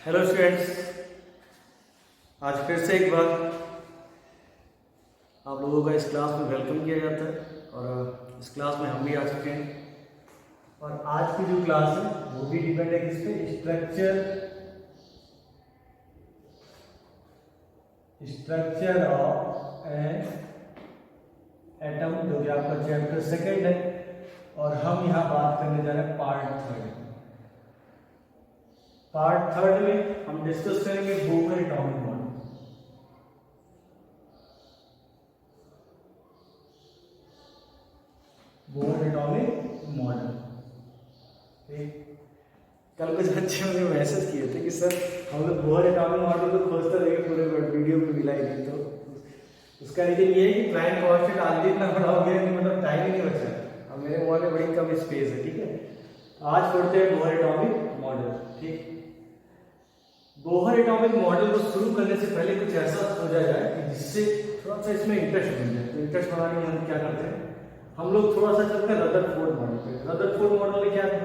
Hello students, आज फिर से एक बार आप लोगों का इस क्लास में वेलकम किया जाता है और इस क्लास में हम भी आ चुके हैं। और आज की जो क्लास है वो भी डिपेंड है किस पे, स्ट्रक्चर ऑफ एन एटम, जो कि आपका चैप्टर सेकेंड है। और हम यहाँ बात करने जा रहे हैं पार्ट थर्ड में हम डिस्कस करेंगे Bohr atomic model. Bohr atomic model, ठीक। कल कुछ बच्चे मुझे मैसेज किए थे कि सर हम लोग बोहर एटॉमिक मॉडल को खोजते रहेंगे, पूरे वीडियो में मिला ही नहीं। तो उसका रीजन ये है कि प्लान कॉन्स्टेंट आज इतना बड़ा हो गया कि मतलब टाइम ही नहीं बचा। अब मेरे मोबाइल में बड़ी कम स्पेस है, ठीक है। आज पढ़ते हैं बोहर एटॉमिक मॉडल, ठीक। बोहर एटॉमिक मॉडल को शुरू करने से पहले कुछ ऐसा सोचा जाए कि जिससे थोड़ा सा इसमें इंटरेस्ट बन जाए। तो इंटरेस्ट बनाने में हम क्या करते हैं, हम लोग थोड़ा सा चलते हैं रदरफोर्ड मॉडल पे। रदरफोर्ड मॉडल में क्या था,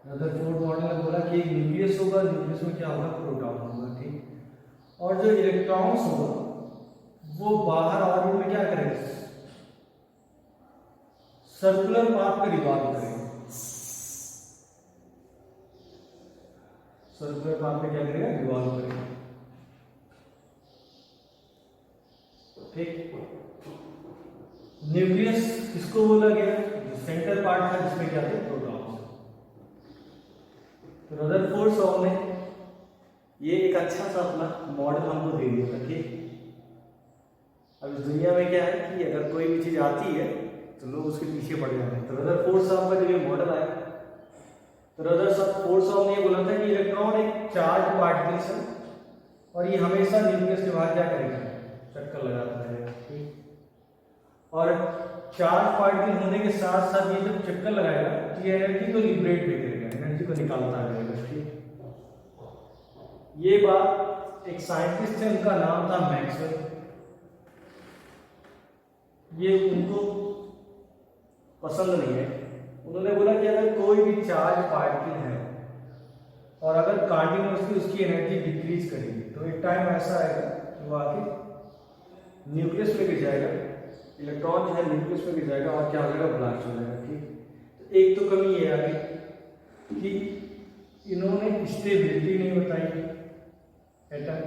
रदरफोर्ड मॉडल ने बोला कि एक न्यूक्लियस होगा, न्यूक्लियस में क्या होगा, प्रोटॉन होगा, ठीक। और जो इलेक्ट्रॉन्स होगा वो बाहर ऑर्बिट में क्या करेंगे, सर्कुलर पाथ पे रिवॉल्व करेंगे। सर्कुलर पाथ पे क्या करेगा, रिवॉल्व करेगा, ठीक। न्यूक्लियस किसको बोला गया, जो सेंटर पार्ट था जिसमें क्या थे, प्रोटॉन्स। तो रदरफोर्ड सॉल्व ने ये एक अच्छा सा अपना मॉडल हमको दे दिया था, ठीक। अब इस दुनिया में क्या है कि अगर कोई भी चीज आती है तो लोग उसके पीछे पड़ जाते हैं। तो रदरफोर्ड साहब का जब ये मॉडल आया तो रदरफोर्ड साहब ने ये बोला था कि इलेक्ट्रॉन एक चार्ज पार्टिकल्स है और ये हमेशा न्यूक्लियस के बाहर क्या करेगा, चक्कर लगाता रहेगा, ठीक। और चार्ज पार्टिकल होने के साथ साथ ये जब चक्कर लगाएगा तो ये एनर्जी को लिबरेट भी करेगा, एनर्जी को निकालता रहेगा, ठीक। ये बात एक साइंटिस्ट थे, उनका नाम था मैक्सवेल। ये उनको पसंद नहीं है। उन्होंने बोला कि अगर कोई भी चार्ज पार्टिकल है और अगर कंटिन्यूअसली उसकी एनर्जी डिक्रीज करेगी तो एक टाइम ऐसा आएगा कि वो आके न्यूक्लियस में गिर जाएगा, इलेक्ट्रॉन जो है न्यूक्लियस में गिर जाएगा और क्या हो जाएगा, ब्लास्ट हो जाएगा, ठीक। तो एक तो कमी ये आ गई कि इन्होंने स्टेबिलिटी नहीं बताई एटम,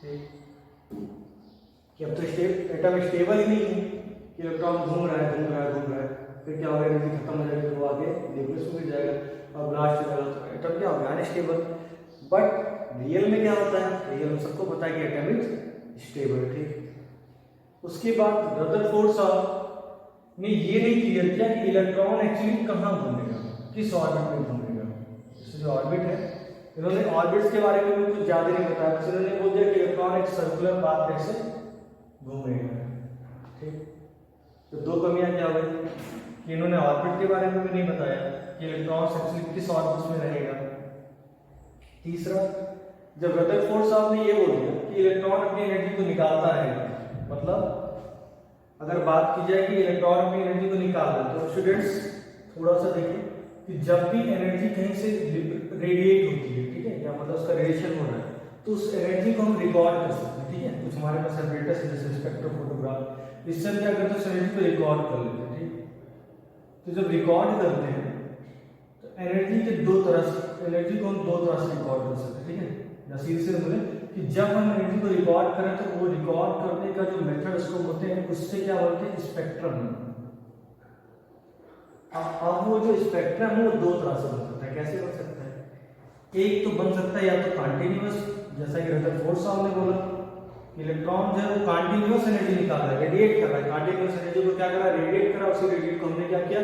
ठीक। कि अब तो एटम स्टेबल ही नहीं है, कि इलेक्ट्रॉन घूम रहा है, फिर क्या होगा, एनर्जी खत्म हो जाएगी तो वो आगे न्यूक्लियस में गिर जाएगा और ब्लास्ट हो जाएगा। तो एटम क्या होगा, अनस्टेबल। बट रियल में क्या होता है, रियल में सबको पता है कि एटम इज स्टेबल, ठीक। उसके बाद रदरफोर्ड साहब ने ये नहीं क्लियर किया कि इलेक्ट्रॉन एक्चुअली कहाँ घूमेगा, किस ऑर्बिट में घूमेगा। जैसे जो ऑर्बिट है, इन्होंने ऑर्बिट्स के बारे में भी कुछ ज्यादा नहीं बताया, बस इन्होंने बोल दिया कि इलेक्ट्रॉन एक सर्कुलर पाथ से घूमेगा, ठीक। तो दो कमियां क्या हो गई कि इन्होंने ऑर्बिट के बारे में भी नहीं बताया कि इलेक्ट्रॉन एक्चुअली किस ऑर्बिट में रहेगा। तीसरा, जब रदरफोर्ड साहब ने ये बोल दिया कि इलेक्ट्रॉन अपनी एनर्जी को निकालता रहेगा, मतलब अगर बात की जाए कि इलेक्ट्रॉन अपनी एनर्जी को निकाल रहा है, तो स्टूडेंट्स थोड़ा सा देखिए कि जब भी एनर्जी कहीं से रेडिएट होती है, ठीक है, या मतलब उसका रेडिएशन हो रहा है, तो उस एनर्जी को हम रिकॉर्ड कर सकते हैं, ठीक है। कुछ हमारे पास एपरेटस है जैसे स्पेक्ट्रोफोटोग्राफ, इससे हम क्या करते हैं, उस एनर्जी को रिकॉर्ड कर लेते हैं, ठीक। तो जब रिकॉर्ड करते हैं तो एनर्जी के दो तरह से, एनर्जी को हम दो तरह से रिकॉर्ड कर सकते हैं, ठीक है। या सीधे से बोले कि जब हम एनर्जी को रिकॉर्ड करें तो वो रिकॉर्ड करने का जो मेथड उसको बोलते हैं, उससे क्या बोलते हैं, स्पेक्ट्रम। अब वो जो स्पेक्ट्रम है वो दो तरह से बन सकता है। कैसे बन सकता है, एक तो बन सकता है या तो कंटिन्यूअस, जैसा कि रदरफोर्ड साहब ने बोला, इलेक्ट्रॉन जो है वो कंटिन्यूअस एनर्जी निकाल रहा है, रेडिएट कर रहा है, कंटिन्यूअस एनर्जी को क्या कर रहा है, रेडिएट कर रहा है। उसी रेडिएट को हमने क्या किया,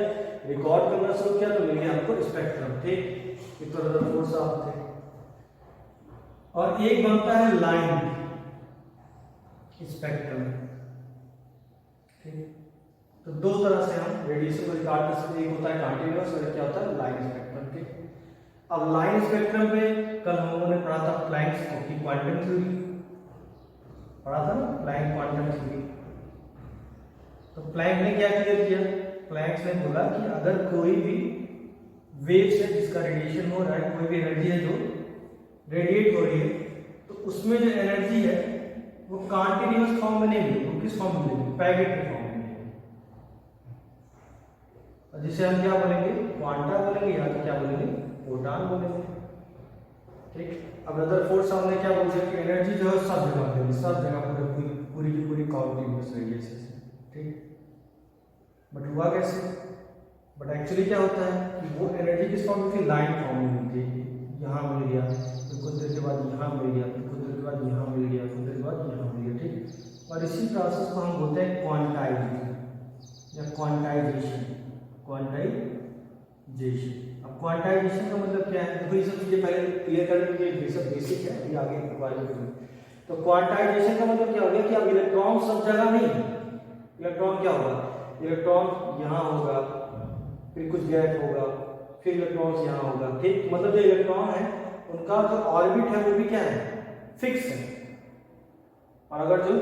रिकॉर्ड करना शुरू किया, तो मिल गया हमको स्पेक्ट्रम, ठीक। ये तो रदरफोर्ड साहब थे। और एक बनता है लाइन स्पेक्ट्रम, ठीक। तो दो तरह से हम रेडिएशन को रिकॉर्ड कर सकते हैं, एक होता है कंटिन्यूअस और एक क्या होता है, लाइन स्पेक्ट्रम, ठीक। अब लाइन स्पेक्ट्रम पे कल हम लोगों ने पढ़ा था प्लैंक्स की क्वांटम थ्योरी, पढ़ा था ना, प्लैंक क्वांटम थ्योरी। तो प्लैंक ने क्या क्लियर किया, प्लैंक ने बोला कि अगर कोई भी वेव से जिसका रेडिएशन हो रहा है, कोई भी एनर्जी है जो रेडिएट हो रही है, तो उसमें जो एनर्जी है वो कंटीन्यूअस फॉर्म में नहीं मिलेगी, वो किस फॉर्म में मिलेगी, पैकेट के फॉर्म में मिलेगी। और जिसे हम क्या बोलेंगे, क्वांटा बोलेंगे, या तो क्या बोलेंगे, फोटॉन बोलेंगे। ठीक, अब रदरफोर्ड साहब ने क्या बोला कि एनर्जी जो है सब जगह देगी, सब जगह पूरी की पूरी कॉन्टिन्यूअस रेडियस है। ठीक, बट हुआ कैसे, बट एक्चुअली क्या होता है कि वो एनर्जी किस फॉर्म में थी, लाइन फॉर्म में मिलती है। यहाँ मिल गया, फिर कुछ देर के बाद यहाँ मिल गया, फिर कुछ देर के बाद यहाँ मिल गया, कुछ देर के बाद यहाँ मिल गया। ठीक, और इसी प्रोसेस को हम बोलते हैं क्वांटाइजेशन या क्वांटाइजेशन। क्वांटाइजेशन, अब क्वांटाइजेशन का मतलब क्या है, तो ये सब चीजें पहले क्लियर कर लीजिए, ये सब बेसिक है, ये आगे करेंगे। तो क्वांटाइजेशन का मतलब क्या हो गया कि अब इलेक्ट्रॉन सब जगह नहीं है। इलेक्ट्रॉन क्या होगा, इलेक्ट्रॉन यहाँ होगा, फिर कुछ गैप होगा, फिर इलेक्ट्रॉन्स यहाँ होगा। ठीक, मतलब जो इलेक्ट्रॉन है उनका जो ऑर्बिट है वो भी क्या है, फिक्स है। और अगर जो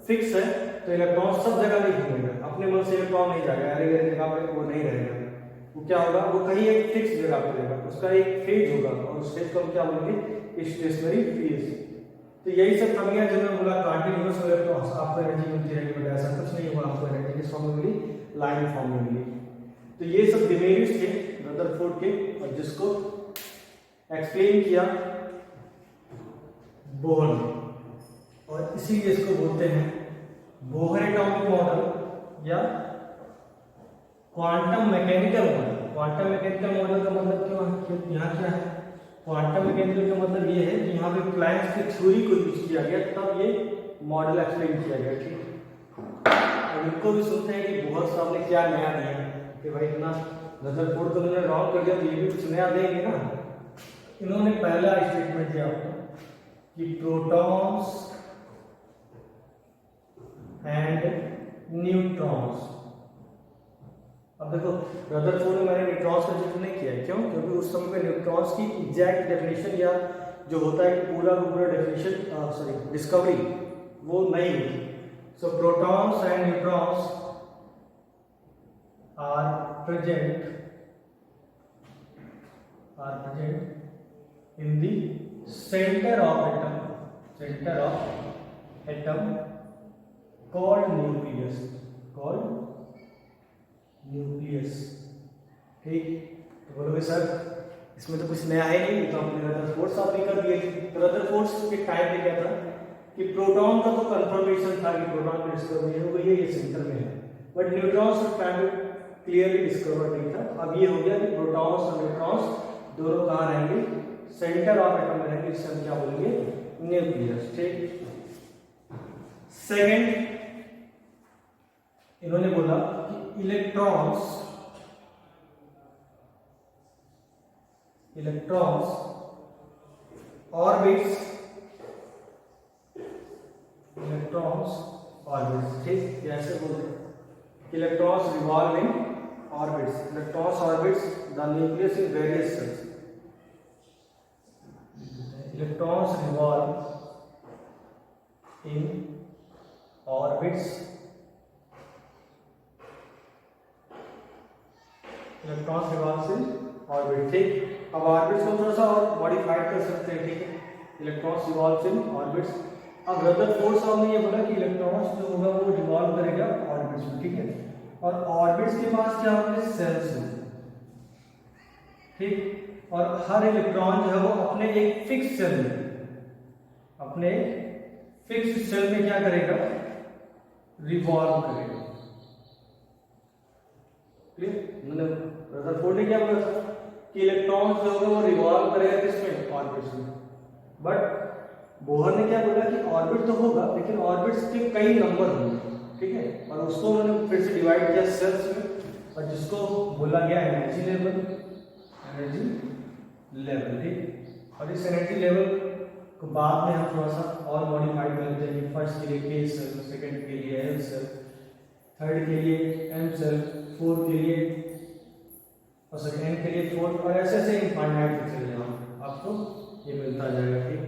फिक्स है तो इलेक्ट्रॉन सब जगह नहीं घूमेगा, अपने मन से इलेक्ट्रॉन नहीं जाएगा, अलग अलग जगह पर वो नहीं रहेगा। वो क्या होगा, वो कहीं एक फिक्स जगह पर रहेगा, उसका एक फेज होगा, और उस फेज को हम क्या बोलेंगे, स्टेशनरी फेज। तो यही सब कमियां जो मैं बोला, कंटीन्यूअस इलेक्ट्रॉन्स आपको एनर्जी मिलती रहेगी, बट ऐसा कुछ नहीं हुआ, आपको एनर्जी किस फॉर्म में मिली, लाइन फॉर्म में मिली। तो ये सब डिमेरिट्स थे रदरफोर्ड के, और जिसको एक्सप्लेन किया बोहर ने, और इसीलिए इसको बोलते हैं बोहर एटॉमिक मॉडल या quantum mechanical model. Quantum mechanical model का मतलब क्यों यहाँ क्या है, क्वांटम मैकेनिकल का मतलब ये है कि यहाँ पे प्लैंक्स की थ्योरी को यूज किया गया, तब ये मॉडल एक्सप्लेन किया गया। ठीक, अब इनको भी सुनते हैं कि बोहर साहब ने क्या नया दिया कि भाई इतना रदरफोर्ड तो उन्होंने रॉन्ग कर दिया, तो ये भी कुछ नया देंगे ना। इन्होंने पहला स्टेटमेंट दिया कि प्रोटॉन्स एंड न्यूट्रॉन्स। अब देखो रदरफोर्ड ने मैंने न्यूट्रॉन्स का जिक्र नहीं किया, क्यों, क्योंकि उस समय पे न्यूट्रॉन्स की एग्जैक्ट डेफिनेशन या जो होता है कि पूरा का पूरा डेफिनेशन डिस्कवरी वो नहीं हुई। So protons and neutrons are present in the center of atom called nucleus। ठीक, तो बोलोगे सर इसमें तो कुछ नया है नहीं, तो हमने रदरफोर्ड साहब ने कर दिए। रदरफोर्ड के टाइम पे क्या था कि प्रोटॉन का तो कंफर्मेशन था कि प्रोटॉन की डिस्कवरी हो गई है, ये सेंटर में है, बट न्यूट्रॉन्स उस टाइम पे क्लियरली डिस्कवर नहीं था। अब ये हो गया कि प्रोटॉन्स और न्यूट्रॉन्स दोनों कहाँ रहेंगे, सेंटर ऑफ एटम में रहेंगे, जिसे हम क्या बोलेंगे, न्यूक्लियस। ठीक, सेकंड इन्होंने बोला कि इलेक्ट्रॉन्स ऑर्बिट्स, ठीक, जैसे बोलते हैं electrons revolve in orbits, electrons orbits the nucleus in various cells. Electrons revolve in orbits, electrons revolve in orbit. ठीक, अब ऑर्बिट्स को थोड़ा सा और मॉडिफाइड कर सकते हैं। ठीक है, इलेक्ट्रॉन्स रिवॉल्व इन ऑर्बिट्स। अब रदरफोर्ड साहब ने ये बोला कि इलेक्ट्रॉन्स जो होगा वो रिवॉल्व करेगा ऑर्बिट्स में। ठीक है, और ऑर्बिट्स के पास क्या होंगे, सेल्स होंगे। ठीक, और हर इलेक्ट्रॉन जो है वो अपने एक फिक्स सेल में क्या करेगा, रिवॉल्व करेगा। रदरफोर्ड ने क्या बोला था कि इलेक्ट्रॉन जो होगा वो रिवॉल्व करेगा किसमें, ऑर्बिट्स में। बट बोहर ने क्या बोला कि ऑर्बिट तो होगा, लेकिन ऑर्बिट्स के कई नंबर होंगे। ठीक है, और उसको उन्होंने फिर से डिवाइड किया सेल्स में, और जिसको बोला गया एनर्जी लेवल। ठीक, और इस एनर्जी लेवल को बाद में हम थोड़ा सा और मॉडिफाइड करते हैं। फर्स्ट के लिए के सेल, सेकंड के लिए एल सेल, थर्ड के लिए एम सेल, फोर्थ के लिए और सेकंड के लिए फोर्थ, और ऐसे ऐसे इनफाइनाइट चले जाओ, आपको ये मिलता जाएगा। ठीक,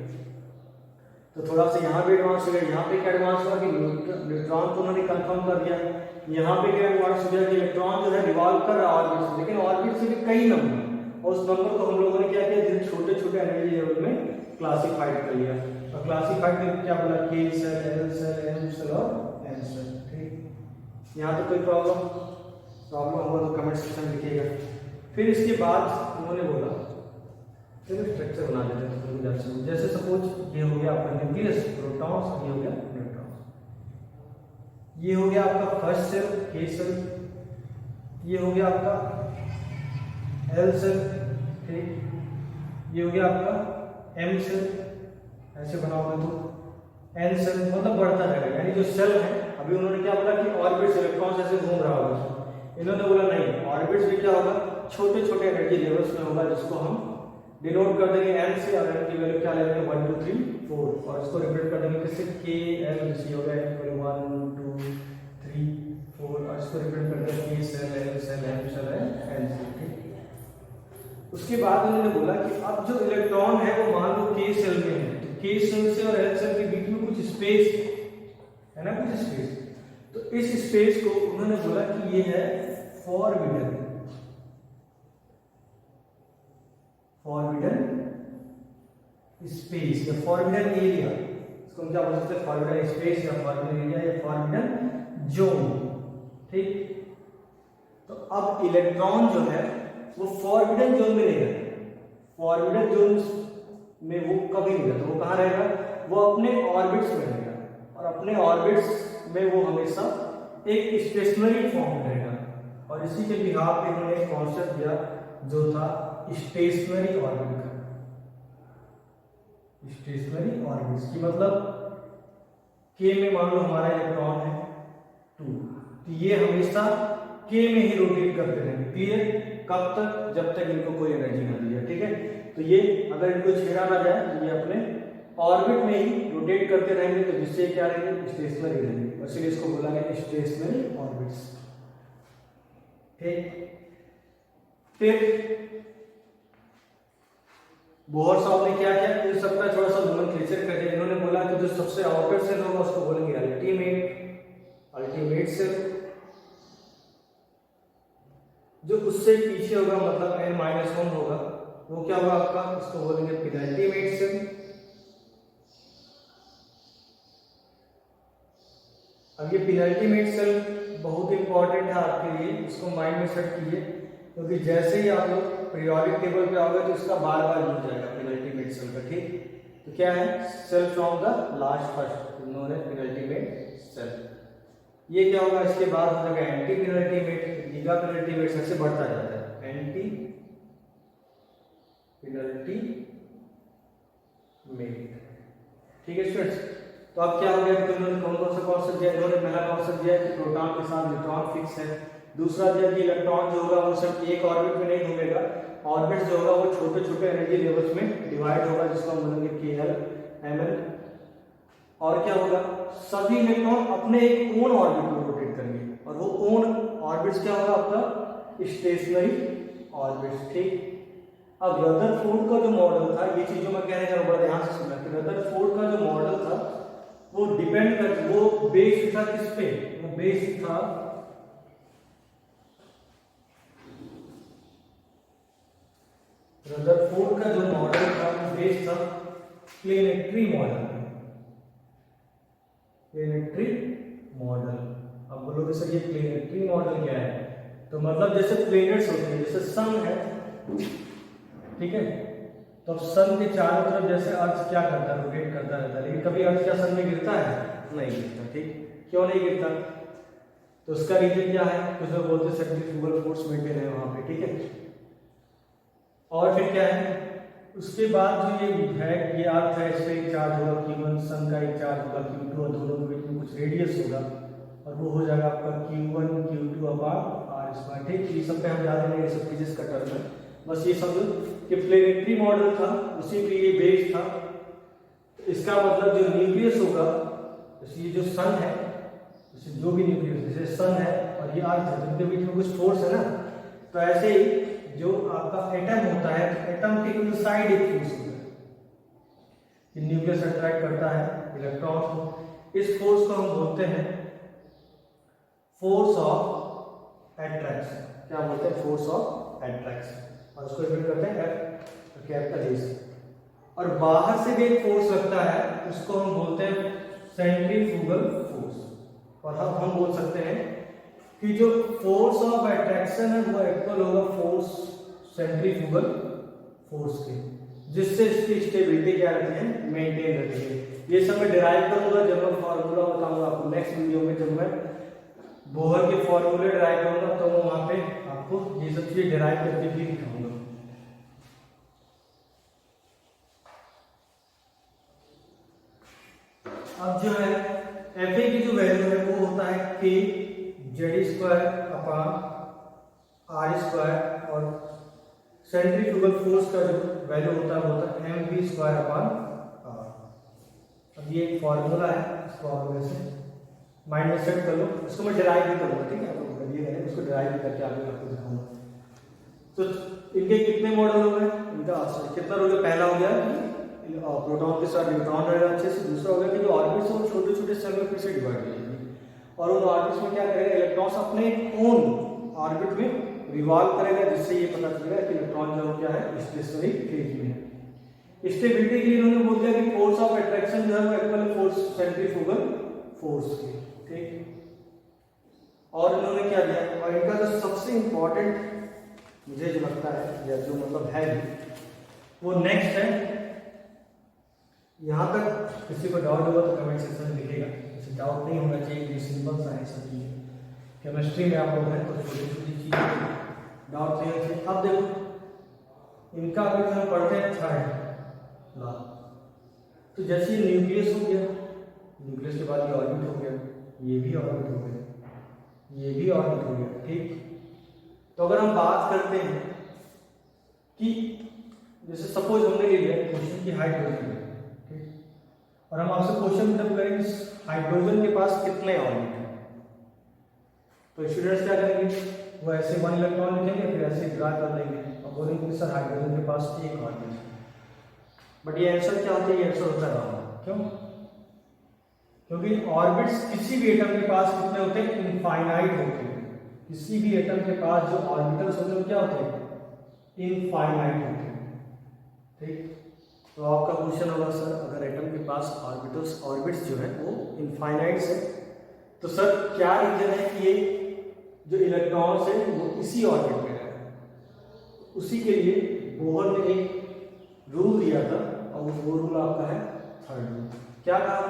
तो थोड़ा सा यहाँ पे एडवांस हो गया। यहाँ पे क्या एडवांस हुआ कि न्यूट्रॉन को उन्होंने कंफर्म कर दिया। यहाँ पे क्या एडवांस हो गया कि इलेक्ट्रॉन जो है रिवॉल्व कर रहा है ऑर्बिट से, लेकिन ऑर्बिट से भी कई नंबर, और उस नंबर को हम लोगों ने क्या किया, छोटे छोटे एनर्जी लेवल में क्लासिफाइड कर लिया। और क्लासिफाइड में क्या बोला, K cell, L cell, M cell और एन सेल। ठीक, यहाँ तो कोई प्रॉब्लम हुआ तो कमेंट सेक्शन में लिखिएगा। फिर इसके बाद उन्होंने बोला चलो स्ट्रक्चर बना देते हैं। जैसे सपोज ये हो गया आपका न्यूक्लियस, प्रोटॉन्स, ये हो गया न्यूट्रॉन्स। ये हो गया आपका फर्स्ट सेल, के सेल। ये हो गया आपका एल सेल। ठीक, ये हो गया आपका एम सेल। ऐसे बनाओगे तो एन सेल, मतलब बढ़ता जाएगा। यानी जो सेल है, अभी उन्होंने क्या बोला कि ऑर्बिट्स इलेक्ट्रॉन्स ऐसे घूम रहा होगा, इन्होंने बोला नहीं, ऑर्बिट्स भी क्या होगा, छोटे छोटे एनर्जी लेवल्स में होगा, जिसको हम डिनोट कर देंगे एन से। और एन की वैल्यू क्या ले लेंगे 1 2 3 4, और इसको रिप्रेजेंट कर देंगे किससे, के एल। सी हो गया इक्वल 1 2 3 4, और इसको रिप्रेजेंट कर देंगे K cell, L cell, M cell, N cell. ठीक, उसके बाद उन्होंने बोला कि अब जो इलेक्ट्रॉन है वो मान लो के सेल में है, तो के सेल से और एल सेल के बीच में कुछ स्पेस है ना, कुछ स्पेस। तो इस स्पेस को उन्होंने बोला कि ये है फॉरबिडन स्पेस या फॉरबिडन एरिया। इसको हम क्या बोल सकते हैं, फॉरबिडन स्पेस या फॉरबिडन एरिया या फॉरबिडन जोन। ठीक, तो अब इलेक्ट्रॉन जो है वो फॉरबिडन जोन में नहीं रहेगा। फॉरबिडन जोन में वो कभी नहीं रहता। वो कहाँ रहेगा, वो अपने ऑर्बिट्स में रहेगा, और अपने ऑर्बिट्स में वो हमेशा एक स्टेशनरी फॉर्म में रहेगा। और इसी के बिहाफ पे उन्होंने एक कॉन्सेप्ट दिया जो था स्टेशनरी ऑर्बिट का। स्टेशनरी ऑर्बिट्स की मतलब के में मान लो हमारा इलेक्ट्रॉन है 2, तो ये हमेशा के में ही रोटेट करते रहेंगे। क्लियर, कब तक, जब तक इनको कोई एनर्जी ना दी जाए। ठीक है, तो ये अगर इनको छेड़ा ना जाए तो ये अपने ऑर्बिट में ही रोटेट करते रहेंगे, तो जिससे क्या रहेंगे, स्टेशनरी रहेंगे। इसलिए इसको बोला गया स्टेशनरी ऑर्बिट्स। ठीक, फिर बोहर साहब ने क्या किया, इन सबका थोड़ा सा नोमेनक्लेचर कर दिया। इन्होंने बोला कि जो सबसे आउटर सेल होगा उसको बोलेंगे अल्टीमेट सेल। जो उससे पीछे होगा मतलब n-1 होगा, वो क्या होगा आपका, इसको बोलेंगे पेनल्टीमेट सेल। अब ये पेनल्टीमेट सेल बहुत इंपॉर्टेंट है आपके लिए, इसको माइंड में सेट कीजिए, क्योंकि जैसे ही आप लोग पीरियोडिक टेबल पे आओगे तो इसका बार बार यूज जाएगा पेनल्टीमेट सेल का। ठीक, तो क्या है, cell from the last first known as penultimate cell. ये क्या होगा, इसके बाद हो जाएगा एंटी पेनल्टीमेट, गीगा पेनल्टीमेट, ऐसे बढ़ता जाता है एंटी पेनल्टीमेट। ठीक है स्टूडेंट्स, तो अब क्या हो गया कि उन्होंने कौन कौन सा कॉन्सेप्ट दिया। इन्होंने पहला कॉन्सेप्ट दिया कि प्रोटॉन के साथ न्यूट्रॉन फिक्स है। दूसरा दिया कि इलेक्ट्रॉन जो होगा वो सिर्फ एक ऑर्बिट में नहीं घूमेगा, ऑर्बिट जो होगा वो छोटे छोटे एनर्जी लेवल्स में डिवाइड होगा, जिसको हम बोलेंगे KL, ML। और क्या होगा, सभी इलेक्ट्रॉन अपने एक ओन ऑर्बिट में रोटेट करेंगे, और वो ओन ऑर्बिट्स क्या होगा आपका, स्टेशनरी ऑर्बिट्स। ठीक, अब रदरफोर्ड का जो मॉडल था, ये चीज जो मैं कहने जा रहा हूं बड़ा ध्यान से सुनना, कि रदरफोर्ड का जो मॉडल था वो डिपेंड कर, वो बेस्ड था किस पे, वो बेस्ड था रदरफोर्ड का जो मॉडल था वो बेस्ड था प्लेनेटरी मॉडल। प्लेनेटरी मॉडल, अब बोलोगे सर ये प्लेनेटरी मॉडल क्या है, तो मतलब जैसे प्लेनेट्स होते हैं, जैसे सन है, ठीक है, तो सन के चारों तरफ जैसे अर्थ क्या करता है, रोटेट करता रहता है, लेकिन कभी अर्थ क्या सन में गिरता है, नहीं गिरता। ठीक, क्यों नहीं गिरता, तो उसका रीजन क्या है, कुछ लोग बोलते हैं सेंट्रीफ्यूगल फोर्स मेंटेन है वहां पे। ठीक है, और फिर क्या है, उसके बाद जो ये है, ये अर्थ है, इस पे एक चार्ज होगा Q1, सन का एक चार्ज होगा Q2, और दोनों के बीच में कुछ रेडियस होगा, और वो हो जाएगा आपका Q1 Q2 upon R square. ठीक, ये सब पे हम जा रहे हैं, ये सब फिजिक्स का टर्म है, बस ये समझो कि प्लेनेटरी मॉडल था, उसी पे ये बेस था। इसका मतलब जो न्यूक्लियस होगा, ये जो सन है, जो भी न्यूक्लियस, जैसे सन है और ये अर्थ है, तो इनके बीच में कुछ फोर्स है ना, तो ऐसे ही जो आपका एटम होता है, तो एटम के इनसाइड एक फोर्स होता है, ये न्यूक्लियस अट्रैक्ट करता है इलेक्ट्रॉन को। इस फोर्स को हम बोलते हैं फोर्स ऑफ एट्रैक्शन। क्या बोलते हैं, फोर्स ऑफ एट्रैक्शन, और उसको रिपीट करते हैं F, कैपिटल A से। और बाहर से भी एक फोर्स लगता है, उसको हम बोलते हैं सेंट्रीफ्यूगल फोर्स। और अब हम बोल सकते हैं कि जो फोर्स ऑफ अट्रैक्शन है वो इक्वल होगा फोर्स सेंट्रीफ्यूगल फोर्स के, जिससे इसकी स्टेबिलिटी क्या रहती है, मेंटेन रहती है। ये सब मैं डिराइव करूंगा जब मैं फॉर्मूला बताऊंगा आपको नेक्स्ट वीडियो में, जब मैं बोहर के फॉर्मूले डिराइव करूंगा तो मैं वहां पे आपको ये सब चीजें डिराइव करके भी दिखाऊंगा। अब जो है एफ ए की जो वैल्यू है वो होता है K Z square upon R square, और सेंट्रीफ्यूगल फोर्स का जो वैल्यू होता है वो होता है M V square upon R. अब ये एक फॉर्मूला है, इस फॉर्मूले से माइंड में सेट कर लो, इसको मैं डिराइव भी करूंगा, ठीक है, आपको करिए है उसको डिराइव करके आगे आपको दिखाऊंगा। तो इनके कितने मॉडल हो गए, इनका कितना हो गया, पहला हो गया कि प्रोटॉन के साथ न्यूट्रॉन रहेगा अच्छे से, दूसरा हो गया कि जो ऑर्बिट्स है वो छोटे छोटे सेल में फिर से डिवाइड हो जाएंगे, और उन ऑर्बिट्स में क्या करेगा, इलेक्ट्रॉन्स अपने ओन ऑर्बिट में रिवॉल्व करेगा, जिससे ये पता चलेगा कि इलेक्ट्रॉन जो क्या है स्टेशनरी फेज में है। स्टेबिलिटी के लिए इन्होंने बोल दिया कि फोर्स ऑफ अट्रैक्शन जो है वो इक्वल है फोर्स सेंट्रीफ्यूगल फोर्स के, ठीक। और इन्होंने क्या दिया, और इनका जो सबसे इंपॉर्टेंट मुझे जो लगता है या जो मतलब है वो नेक्स्ट है। यहां तक किसी को डाउट होगा तो कमेंट सेक्शन में लिखेगा, किसी डाउट नहीं होना चाहिए, ये सिंपल सा है सब चीजें। केमिस्ट्री में आप लोग हैं तो छोटी छोटी चीजें डाउट नहीं होती। अब देखो इनका अगर हम पढ़ते हैं थर्ड लॉ, तो जैसे न्यूक्लियस हो गया, न्यूक्लियस के बाद ये ऑर्बिट हो गया, ये भी ऑर्बिट हो गया, ये भी ऑर्बिट हो गया, ठीक। तो अगर हम बात करते हैं कि जैसे सपोज हमने ले लिया क्वेश्चन की हाइड्रोजन है, ठीक, और हम आपसे क्वेश्चन जब करेंगे हाइड्रोजन के पास कितने ऑर्बिट हैं, तो स्टूडेंट्स क्या करेंगे, वो ऐसे 1 इलेक्ट्रॉन लिखेंगे, फिर ऐसे ड्रा कर देंगे और बोलेंगे कि सर हाइड्रोजन के पास एक ऑर्बिट है। बट ये आंसर क्या होता है, ये आंसर होता है रॉन्ग। क्यों? क्योंकि ऑर्बिट्स किसी भी एटम के पास कितने होते हैं, इनफाइनाइट होते हैं। किसी भी एटम के पास जो ऑर्बिटल्स होते हैं क्या होते हैं, इनफाइनाइट होते हैं, ठीक। तो आपका क्वेश्चन होगा सर अगर एटम के पास ऑर्बिट्स जो है वो इनफाइनाइट्स है, तो सर क्या रीजन है कि ये जो इलेक्ट्रॉन्स है वो इसी ऑर्बिट में है। उसी के लिए बोहर ने एक रूल दिया था, और वो रूल आपका है थर्ड रूल। क्या कहा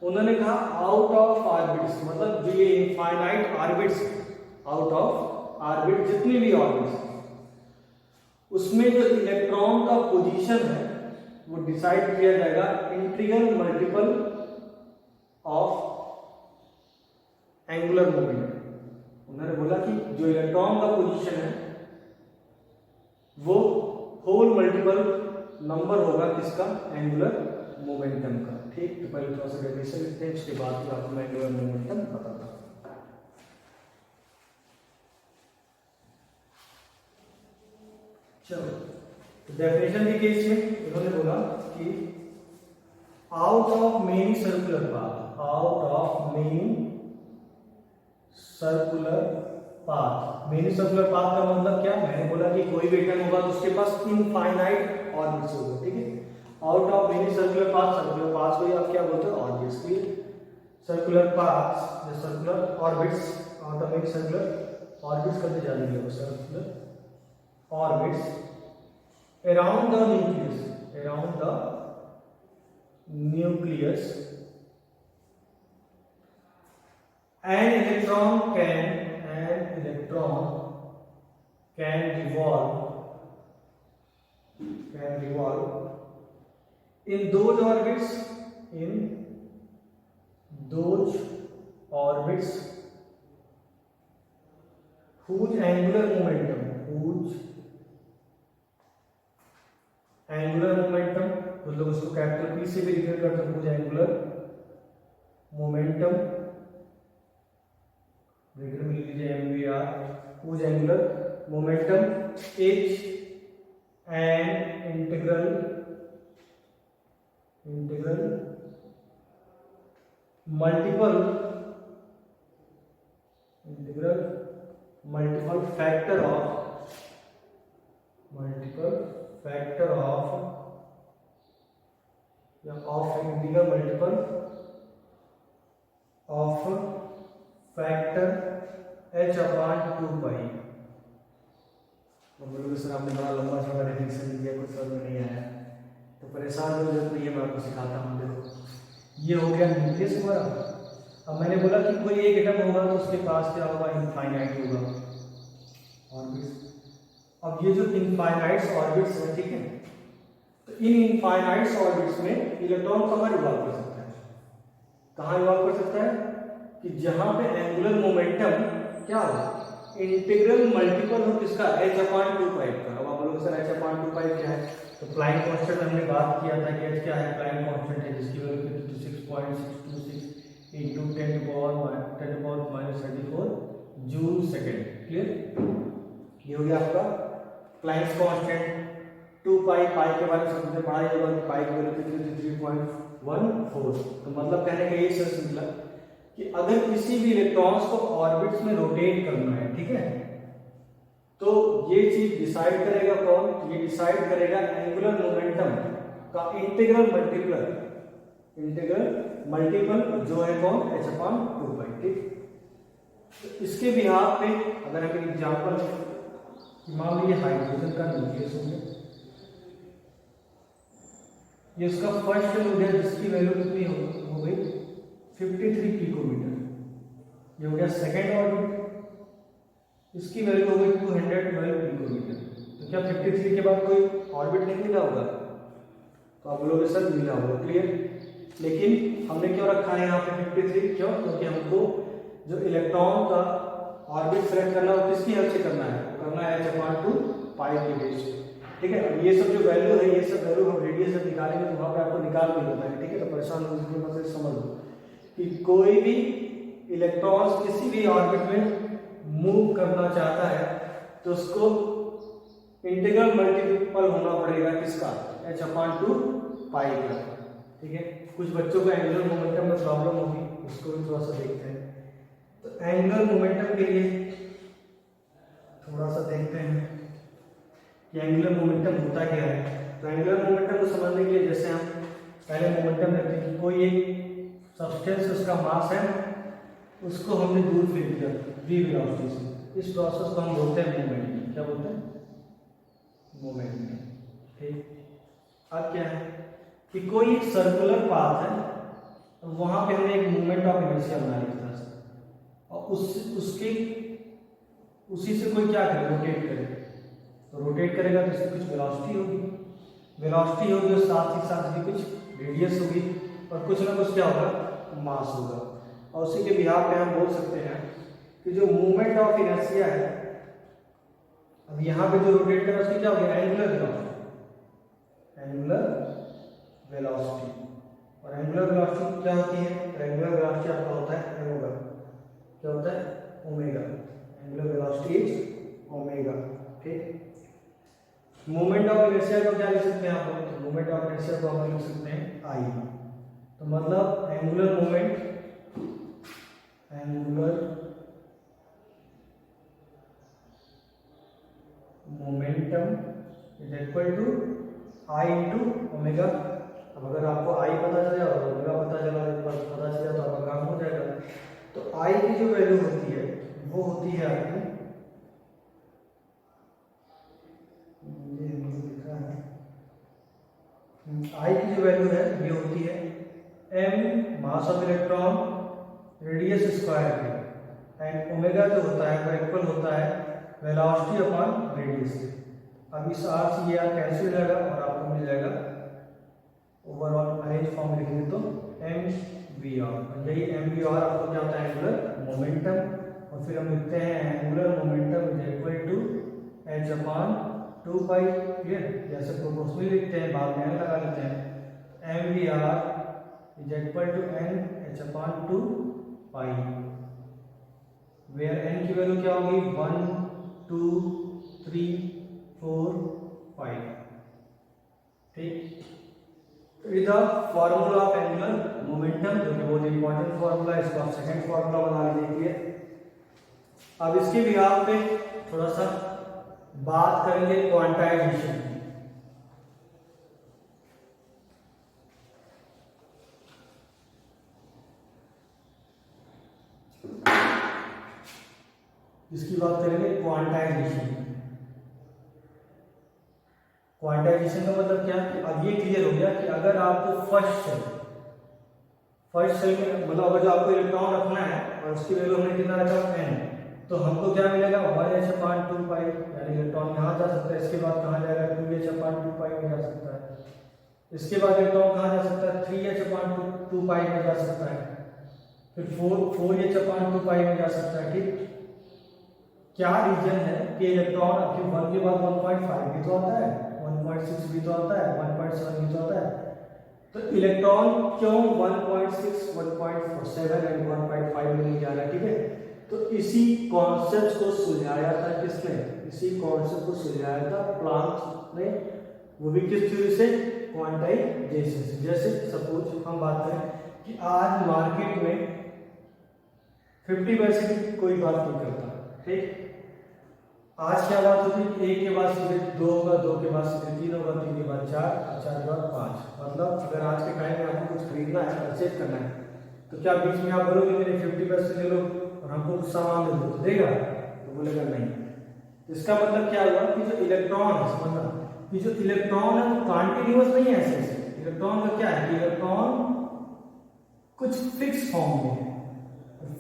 उन्होंने कहा आउट ऑफ ऑर्बिट्स, मतलब जो ये infinite orbits, out of orbit जितने भी ऑर्बिट्स उसमें जो इलेक्ट्रॉन का पोजीशन है वो डिसाइड किया जाएगा integral multiple of angular momentum. उन्होंने बोला कि जो इलेक्ट्रॉन का पोजीशन है वो होल मल्टीपल नंबर होगा किसका, एंगुलर मोमेंटम का, ठीक। तो पहले थोड़ा सा डेफिनेशन लिखते हैं, उसके बाद फिर आपको एंगुलर मोमेंटम पता था। चलो तो डेफिनेशन के केस में इन्होंने बोला कि out of many circular path, out of many circular path. Many circular path का मतलब क्या, मैंने बोला कि कोई भी एटम होगा तो उसके पास इनफाइनाइट ऑर्बिट्स होगा, ठीक है। Out of many circular path, circular path को आप क्या बोलते हो, ऑर्बिट्स की सर्कुलर पाथ्स, जो circular orbits, out of many circular orbits करते जाएंगे वो circular orbits around the nucleus, an electron can revolve in those orbits whose angular momentum तो लोग उसको कैपिटल पी से भी रिफर करते हैं, whose angular momentum, ब्रैकेट में लिख लीजिए MVR, whose angular momentum is an integral multiple factor of या of integral multiple of factor h/2 पाई। तो बोलोगे सर आपने बड़ा लंबा चौड़ा डेफिनेशन दिया, कुछ समझ में नहीं आया, तो परेशान हो जरूरत नहीं है, मैं आपको सिखाता हूँ। देखो ये हो गया न्यूक्लियस हमारा। अब मैंने बोला कि कोई एक एटम होगा तो उसके पास क्या होगा, इनफाइनाइट होगा ऑर्बिट्स। अब ये जो इनफाइनाइट्स ऑर्बिट्स है, ठीक है, तो इन इनफाइनाइट्स ऑर्बिट्स में इलेक्ट्रॉन कहाँ रिवॉल्व कर सकता है, कहाँ रिवॉल्व कर सकता है, कि जहां पे एंगुलर मोमेंटम क्या होगा, इंटीग्रल मल्टीपल हो किसका, h/2 का। अब आप लोग सर h/2 क्या है, तो प्लैंक कांस्टेंट हमने बात किया था कि h क्या है, प्लैंक कांस्टेंट है जिसकी value 56.626 into 10⁻⁻34 joule second. Clear, ये हो गया आपका प्लैंक कांस्टेंट। 2 पाई के बारे में समझते पढ़ा ही होगा कि पाई की वैल्यू कितनी थी, 3.14। तो मतलब कहने का ये सेंस निकला कि अगर किसी भी इलेक्ट्रॉन्स को ऑर्बिट्स में रोटेट करना है, ठीक है, तो ये चीज डिसाइड करेगा कौन, ये डिसाइड करेगा एंगुलर मोमेंटम का इंटीग्रल मल्टीपल जो है कौन, h/2 पाई। ठीक, तो इसके बिहाफ पे अगर हम एग्जांपल मान लीजिए हाइड्रोजन का न्यूक्लियस हो गया, ये उसका फर्स्ट हो गया जिसकी वैल्यू कितनी हो गई 53 पिकोमीटर। ये हो गया सेकेंड ऑर्बिट, इसकी वैल्यू हो गई 212 पिकोमीटर। तो क्या 53 के बाद कोई ऑर्बिट नहीं मिला होगा, तो आप लोगों के साथ मिला होगा। क्लियर, लेकिन हमने क्यों रखा है यहाँ पे 53, क्यों, क्योंकि हमको जो इलेक्ट्रॉन का ऑर्बिट सेलेक्ट करना है वो किसकी हेल्प से करना है, करना है h/2 पाई के बेस पे। ठीक है, अब ये सब जो वैल्यू है, ये सब वैल्यू हम रेडियस से निकालेंगे तो वहाँ पे आपको निकाल भी होता है। ठीक है, तो परेशान होने की मतलब समझ लो कि कोई भी इलेक्ट्रॉन्स किसी भी ऑर्बिट में मूव करना चाहता है तो उसको इंटीग्रल मल्टीपल होना पड़ेगा किसका, h/2 पाई का। ठीक है, कुछ बच्चों को एंगुलर मोमेंटम में प्रॉब्लम होगी, उसको भी थोड़ा सा देखते हैं। तो एंगुलर मोमेंटम के लिए थोड़ा सा देखते हैं कि एंगुलर मोमेंटम होता क्या है। तो एंगुलर मोमेंटम को समझने के लिए जैसे हम पहले मोमेंटम लेते हैं कि कोई एक सब्सटेंस उसका मास है, उसको हमने दूर फेंक दिया v वेलोसिटी से, इस प्रोसेस को हम बोलते हैं मूवमेंट। क्या बोलते हैं, मूवमेंट। ठीक, अब क्या है कि कोई एक सर्कुलर पाथ है, तो वहां पे हमने एक मूवमेंट ऑफ इनर्शिया बनाई इस तरह से, और उसी से कोई क्या करे, रोटेट करे। तो रोटेट करेगा तो इसकी कुछ वेलोसिटी होगी और साथ ही साथ इसकी कुछ रेडियस होगी और कुछ ना कुछ क्या होगा, मास होगा। और उसी के बिहाफ पे हम बोल सकते हैं कि जो मूवमेंट ऑफ इनर्शिया है, अब यहाँ पे जो रोटेट कर रहा है उसकी क्या होगी, एंगुलर वेलोसिटी। और एंगुलर वेलोसिटी क्या होती है, एंगुलर वेलोसिटी आपका होता है ओमेगा। क्या होता है, omega. Angular velocity is omega. ठीक, मोमेंट ऑफ इनर्शिया को क्या लिख सकते हैं आप लोग, तो मोमेंट ऑफ इनर्शिया को हम लिख सकते हैं आई। तो मतलब angular momentum is equal to I into omega. अब अगर आपको आई पता चल जाए और ओमेगा पता चल जाए तो आपका काम हो जाएगा। तो आई की जो वैल्यू होती है वो होती है आपकी, आई की जो वैल्यू है ये होती है m mass of electron radius square के, एंड ओमेगा जो होता है वो इक्वल होता है वेलोसिटी अपॉन रेडियस से। अब इस r से ये r कैंसिल हो जाएगा और आपको मिल जाएगा ओवरऑल अरेंज फॉर्म लिखेंगे तो mvr। यही mvr आपको क्या होता है, एंगुलर मोमेंटम। और फिर हम लिखते हैं angular momentum is equal to h/2 pi. Clear, जैसे प्रोपोर्शनली लिखते हैं, बाद में n लगा लेते हैं। mvr is equal to n h/2 pi, where n की वैल्यू क्या होगी, 1 2 3 4 5। ठीक, is the formula of angular momentum, जो कि बहुत इंपॉर्टेंट फॉर्मूला है, इसको आप सेकंड फॉर्मूला बना लीजिए। अब इसके बिहाफ पे थोड़ा सा बात करेंगे क्वांटाइजेशन की। इसकी बात करेंगे क्वांटाइजेशन। क्वांटाइजेशन का मतलब क्या है? अब ये क्लियर हो गया कि अगर आपको फर्स्ट सेल में मतलब अगर जो आपको इलेक्ट्रॉन रखना है और उसकी वैल्यू हमने कितना रखा n, तो हमको क्या मिलेगा 1h/2 पाई, यानी इलेक्ट्रॉन यहाँ जा सकता है। इसके बाद कहाँ जाएगा 2h/2 पाई में जा सकता है। इसके बाद इलेक्ट्रॉन कहाँ जा सकता है 3h/2 पाई में जा सकता है। फिर 4h/2 पाई में जा सकता है। ठीक, क्या रीजन है कि इलेक्ट्रॉन आपके 1 के बाद 1.5 भी तो आता है, 1.6 भी तो आता है, 1.7 भी तो आता है। तो इलेक्ट्रॉन क्यों 1.6, 1.7 एंड 1.5 में नहीं जा रहा है? ठीक है, तो इसी कॉन्सेप्ट को सुझाया था किसने? इसी कॉन्सेप्ट को सुझाया था प्लांक ने, वो भी किस थ्योरी से? क्वांटाइजेशन से। जैसे सपोज हम बात करें कि आज मार्केट में 50% कोई बात नहीं करता। ठीक, आज क्या बात होती है? 1 के बाद सीधे 2 होगा, 2 के बाद सीधे 3 होगा, 3 के बाद 4 और 4 के बाद 5। मतलब अगर आज के टाइम में आपको कुछ खरीदना है, परचेज करना है, तो क्या बीच में आप बोलोगे मेरे 50% ले लो और हमको कुछ सामान दे दो, तो देगा? तो बोलेगा नहीं। इसका मतलब क्या हुआ कि जो इलेक्ट्रॉन है, समझना कि जो इलेक्ट्रॉन है वो कॉन्टिन्यूअस नहीं है। ऐसे इलेक्ट्रॉन का क्या है कि इलेक्ट्रॉन कुछ फिक्स फॉर्म में है।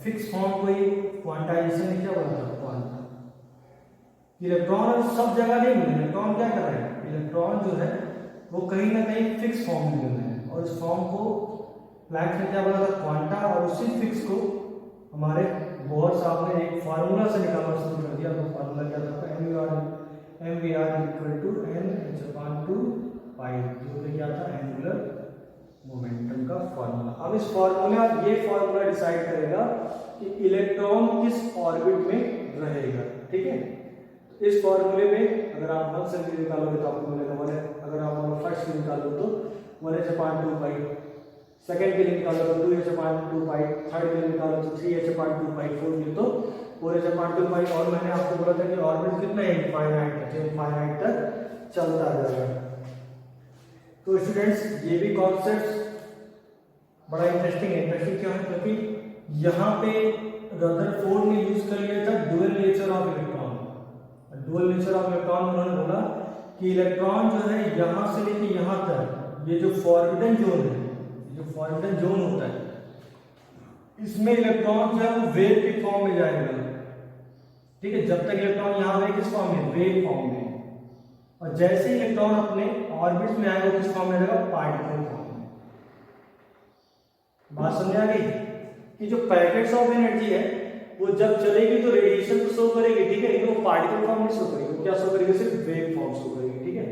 फिक्स फॉर्म को ही क्वांटाइजेशन में क्या बोलता है? इलेक्ट्रॉन सब जगह नहीं मिले। इलेक्ट्रॉन क्या कर रहे हैं? इलेक्ट्रॉन जो है वो कहीं ना कहीं फिक्स फॉर्म में मिल रहे हैं, और इस फॉर्म को प्लैंक ने क्या बोला था? क्वांटा। और उसी फिक्स को हमारे बोहर साहब ने एक फार्मूला से निकालना शुरू कर दिया। तो फार्मूला क्या था? mvr = n/2 पाई, जो कि क्या था? एंगुलर मोमेंटम का फार्मूला। अब इस फार्मूला, ये फार्मूला डिसाइड करेगा कि इलेक्ट्रॉन किस ऑर्बिट में रहेगा। ठीक है, इस फॉर्मूले में अगर आप 1 से निकालोगे तो आपको मिलेगा 1, अगर आप फर्स्ट से निकालो तो 1h/2 पाई, सेकंड के लिए निकालो तो 2h/2 पाई, थर्ड के लिए निकालो तो 3h/2 पाई, फोर्थ के लिए तो 4h/2 पाई। और मैंने आपको बोला था कि ऑर्बिट कितना है? इनफाइनाइट है, इनफाइनाइट तक चलता जाएगा। तो स्टूडेंट्स, ये भी कॉन्सेप्ट बड़ा इंटरेस्टिंग है। इंटरेस्टिंग क्यों है? क्योंकि यहाँ पे रदरफोर्ड ने यूज कर लिया था dual nature of electron. Dual nature of electron उन्होंने बोला कि इलेक्ट्रॉन जो है यहाँ से लेके यहाँ तक, ये जो फॉरबिडन जोन है, जो फॉरबिडन जोन होता है, इसमें इलेक्ट्रॉन जो है वो वेव के फॉर्म में जाएगा। ठीक है, जब तक इलेक्ट्रॉन यहाँ पे किस फॉर्म में? वेव फॉर्म में। और जैसे ही इलेक्ट्रॉन अपने ऑर्बिट में आएगा किस फॉर्म में जाएगा? पार्टिकल फॉर्म में। बात समझ आ गई कि जो पैकेट्स ऑफ एनर्जी है वो जब चलेगी तो रेडिएशन तो शो करेगी। ठीक है, लेकिन वो पार्टिकल फॉर्म में शो करेगी। वो क्या शो करेगी? सिर्फ वेव फॉर्म शो करेगी। ठीक है,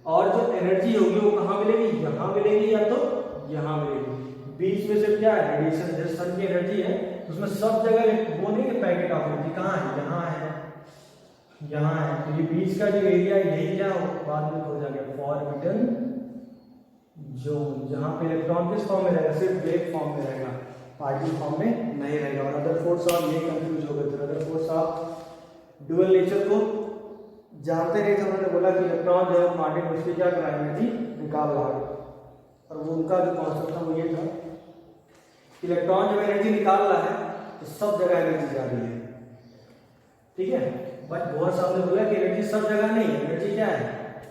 और जो एनर्जी होगी वो कहाँ मिलेगी? यहाँ मिलेगी या तो यहाँ मिलेगी। बीच में सिर्फ क्या है? रेडिएशन। जैसे सन की एनर्जी है उसमें सब जगह वो नहीं है पैकेट ऑफ एनर्जी। कहाँ है? यहाँ है, यहाँ है। तो ये बीच का जो एरिया है यही क्या बाद में हो जाएगा? फॉरबिडन जोन, जहाँ पे इलेक्ट्रॉन किस फॉर्म में रहेगा? सिर्फ वेव फॉर्म में रहेगा, पार्टिकल फॉर्म में नहीं रहेगा। और रदरफोर्ड साहब ये कंफ्यूज हो गए थे। रदरफोर्ड साहब डुअल नेचर को जानते नहीं थे। उन्होंने बोला कि इलेक्ट्रॉन जो है कॉन्टिन्यूअस उसकी क्या करा एनर्जी निकाल रहा है, और वो उनका जो कॉन्सेप्ट था वो ये था कि इलेक्ट्रॉन जब एनर्जी निकाल रहा है तो सब जगह एनर्जी जा रही है। ठीक है, बट बोहर साहब ने बोला कि एनर्जी सब जगह नहीं है। एनर्जी क्या है?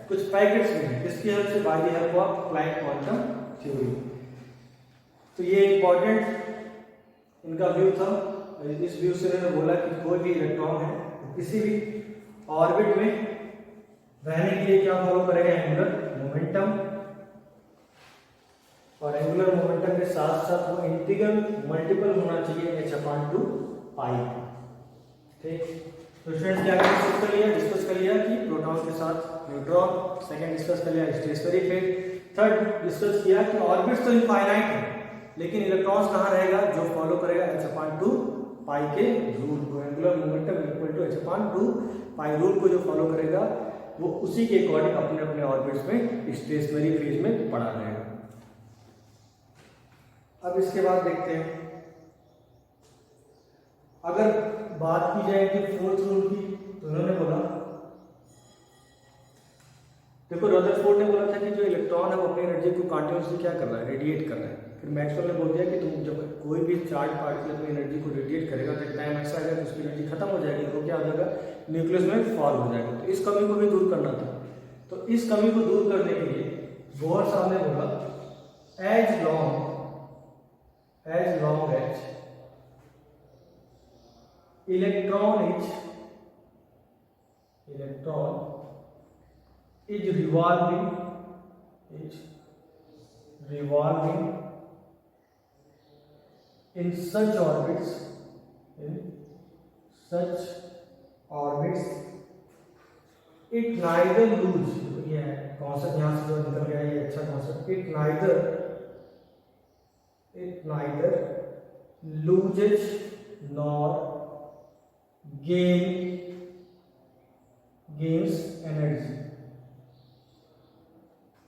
कुछ पैकेट्स में है। किसकी हेल्प से? By the help of Planck quantum theory. तो ये इंपॉर्टेंट इनका व्यू था। इस व्यू से उन्होंने बोला कि कोई भी इलेक्ट्रॉन है किसी भी ऑर्बिट में रहने के लिए क्या फॉलो करेगा? Angular momentum. और एंगुलर मोमेंटम के साथ साथ वो इंटीग्रल मल्टीपल होना चाहिए h/2 पाई। ठीक, तो स्टूडेंट्स क्या डिस्कस कर लिया कि प्रोटॉन के साथ न्यूट्रॉन, सेकंड डिस्कस कर लिया स्टेशनरी फेज, थर्ड डिस्कस किया कि ऑर्बिट्स तो इनफाइनाइट है लेकिन इलेक्ट्रॉन्स कहाँ रहेगा? जो फॉलो करेगा h/2 पाई के रूल को। Angular momentum equal to h/2 pi rule को जो फॉलो करेगा वो उसी के अकॉर्डिंग अपने अपने ऑर्बिट्स में स्टेशनरी फेज में पड़ा रहेगा। अब इसके बाद देखते हैं, अगर बात की जाए कि फोर्थ रूल की, तो उन्होंने बोला, देखो रदरफोर्ड ने बोला था कि जो इलेक्ट्रॉन है वो अपनी एनर्जी को कंटिन्यूअसली क्या कर रहा है? रेडिएट कर रहा है। फिर मैक्सवेल ने बोल दिया कि तुम जब कोई भी चार्ज पार्टिकल अपनी एनर्जी को रेडिएट करेगा तो टाइम ऐसा आएगा कि उसकी एनर्जी खत्म हो जाएगी, तो क्या हो जाएगा, न्यूक्लियस में फॉल हो जाएगा। तो इस कमी को भी दूर करना था। तो इस कमी को दूर करने के लिए बोहर साहब ने बोला as long as electron is revolving in such orbits it neither lose, ये है कॉन्सेप्ट यहाँ से जो निकल गया, ये अच्छा concept, it neither loses nor gains energy,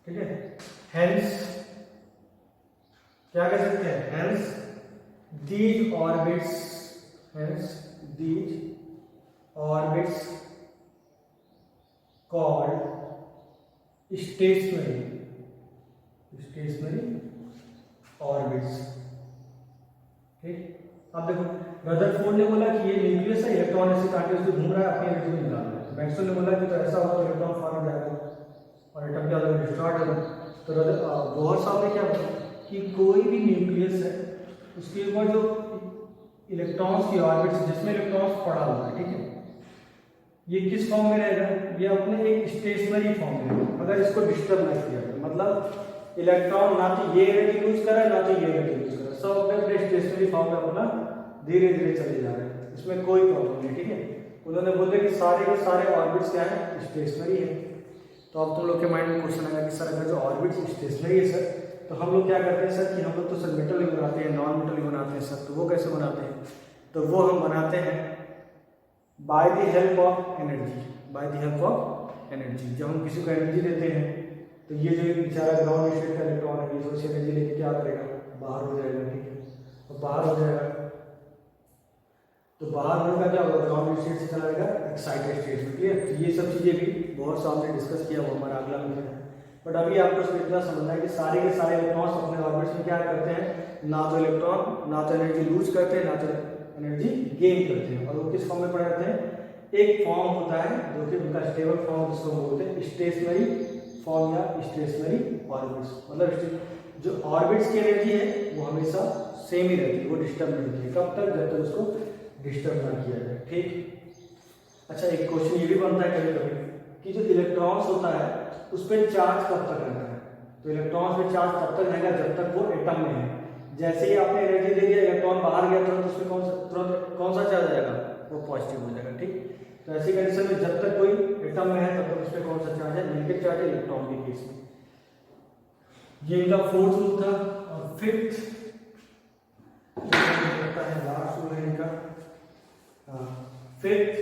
ठीक है। Hence क्या कह सकते हैं, hence these orbits called stationary orbits, ठीक। अब देखो रदरफोर्ड ने बोला कि ये न्यूक्लियस है, इलेक्ट्रॉन ऐसे काट के उसको घूम रहा है, अपनी एनर्जी को निकाल रहा है। तो मैक्सवेल ने बोला कि तो ऐसा होगा तो इलेक्ट्रॉन फॉर्म हो जाएगा और एटम क्या होगा, डिस्ट्रॉय होगा। तो बोहर साहब ने क्या बोला कि कोई भी न्यूक्लियस है उसके ऊपर जो इलेक्ट्रॉन्स की ऑर्बिट्स जिसमें इलेक्ट्रॉन्स पड़ा हुआ है, ठीक है, ये किस फॉर्म में रहेगा, ये अपने एक स्टेशनरी फॉर्म में रहेगा। अगर इसको डिस्टर्ब नहीं किया जाए, मतलब इलेक्ट्रॉन ना तो ये एनर्जी यूज कर रहा है ना तो ये एनर्जी यूज कर रहा है, सब अपने अपने स्टेशनरी फॉर्म में अपना धीरे धीरे चले जा रहे हैं, इसमें कोई प्रॉब्लम नहीं, ठीक है। उन्होंने बोले कि सारे के सारे ऑर्बिट्स क्या है, स्टेशनरी है। तो अब तुम लोग के माइंड में क्वेश्चन आएगा कि सर अगर जो ऑर्बिट्स स्टेशनरी है सर, तो हम लोग क्या करते हैं सर कि हम लोग तो सर मेटल ही बनाते हैं, नॉन मेटल ही बनाते हैं सर, तो वो कैसे बनाते हैं, तो वो हम बनाते हैं by the help of energy. जब हम किसी को एनर्जी देते हैं तो ये जो बेचारा ग्राउंड स्टेट का इलेक्ट्रॉन है, ये सोच एनर्जी लेके क्या करेगा, बाहर हो जाएगा, ठीक है। तो बाहर हो जाएगा, तो बाहर होने का क्या होगा, ग्राउंड स्टेट से चला जाएगा एक्साइटेड स्टेट में, क्लियर। तो ये सब चीज़ें भी बहुत सामने डिस्कस किया, वो हमारा अगला मेथड है। बट अभी आपको इसमें इतना समझना है कि सारे के सारे इलेक्ट्रॉन्स अपने ऑर्बिट्स में क्या करते हैं, ना तो इलेक्ट्रॉन ना तो एनर्जी लूज करते हैं ना तो एनर्जी गेन करते हैं, और वो किस फॉर्म में पड़े रहते हैं, एक फॉर्म होता है जो कि उनका स्टेबल फॉर्म, जिसको हम बोलते हैं स्टेशनरी फॉर्म या स्टेशनरी ऑर्बिट्स। मतलब जो ऑर्बिट्स की एनर्जी है वो हमेशा सेम ही रहती है, वो डिस्टर्ब नहीं होती है, कब तक, जब तक उसको डिस्टर्ब ना किया जाए, ठीक। अच्छा, एक क्वेश्चन ये भी बनता है कभी कभी कि जो इलेक्ट्रॉन्स होता है उस पर चार्ज कब तक रहता है, तो इलेक्ट्रॉन्स पे चार्ज तब तक रहेगा जब तक वो एटम में है। जैसे ही आपने एनर्जी दे दिया, इलेक्ट्रॉन बाहर गया तुरंत उसमें कौन सा चार्ज आएगा, वो पॉजिटिव हो जाएगा, ठीक। तो ऐसी कंडीशन में जब तक कोई एटम में है तब तक उसमें कौन सा चार्ज है, नेगेटिव चार्ज है इलेक्ट्रॉन के केस में। ये इनका फोर्थ रूल था। और फिफ्थ लास्ट रूल है इनका, फिफ्थ